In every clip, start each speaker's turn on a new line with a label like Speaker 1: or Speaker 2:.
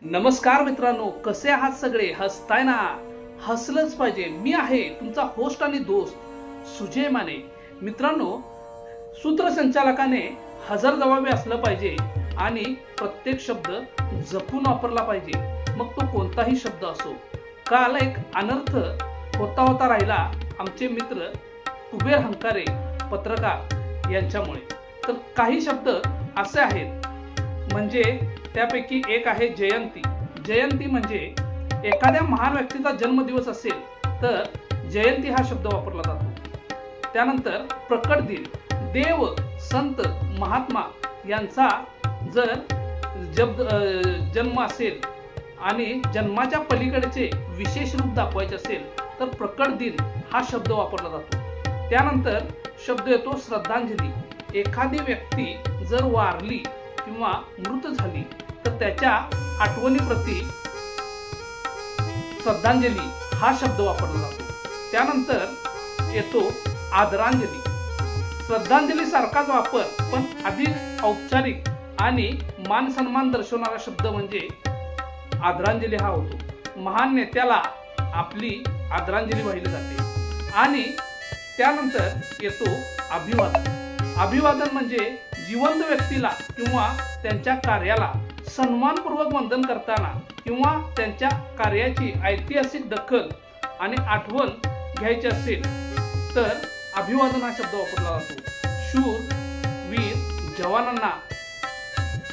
Speaker 1: नमस्कार मित्रांनो, कसे आहात सगळे? हसताय ना? हसलंच पाहिजे। मी आहे तुमचा होस्ट आणि दोस्त सुजय माने। मित्रांनो, सूत्रसंचालकाने हजरजबाबी असलं पाहिजे आणि प्रत्येक शब्द जपून वापरला पाहिजे, मग तो कोणताही शब्द असो। काल एक अनर्थ होता राहिला आमचे मित्र कुबेर हंकारे पत्रकार यांच्यामुळे। तर काही शब्द असे आहेत, म्हणजे त्यापैकी एक आहे जयंती। जयंती म्हणजे एखाद्या महान व्यक्तीचा जन्मदिवस असेल तर जयंती हा शब्द वापरला जातो। त्यानंतर प्रकट दिन, देव, संत, महात्मा यांचा जर जन्म असेल आणि जन्माच्या पलीकडचे विशेष रूप दाखवायचे असेल तर प्रकट दिन हा शब्द वापरला जातो। त्यानंतर शब्द येतो श्रद्धांजली। एखादी व्यक्ती जर वारली किंवा मृत झाली तर त्याच्या आठवणीप्रती श्रद्धांजली हा शब्द वापरला जातो। त्यानंतर येतो आदरांजली। श्रद्धांजली सारखाच वापर पण अधिक औपचारिक आणि मान सन्मान दर्शवणारा शब्द म्हणजे आदरांजली हा होतो। महान नेत्याला आपली आदरांजली वाहिली जाते। आणि त्यानंतर येतो अभिवादन। अभिवादन म्हणजे जिवंत व्यक्तीला किंवा त्यांच्या कार्याला सन्मानपूर्वक वंदन करताना किंवा त्यांच्या कार्याची ऐतिहासिक दखल आणि आठवण घ्यायची असेल तर अभिवादन हा शब्द वापरला जातो। शूर, वीर, जवानांना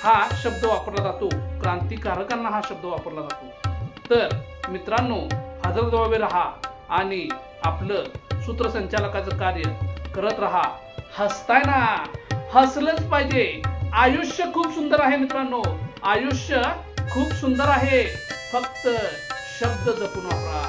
Speaker 1: हा शब्द वापरला जातो। क्रांतिकारकांना हा शब्द वापरला जातो। तर मित्रांनो, हजरजबाबी राहा आणि आपलं सूत्रसंचालकाचं कार्य करत राहा। हसताय ना? हसलंच पाहिजे। आयुष्य खूप सुंदर आहे मित्रांनो, आयुष्य खूप सुंदर आहे, फक्त शब्द जपून वापरा।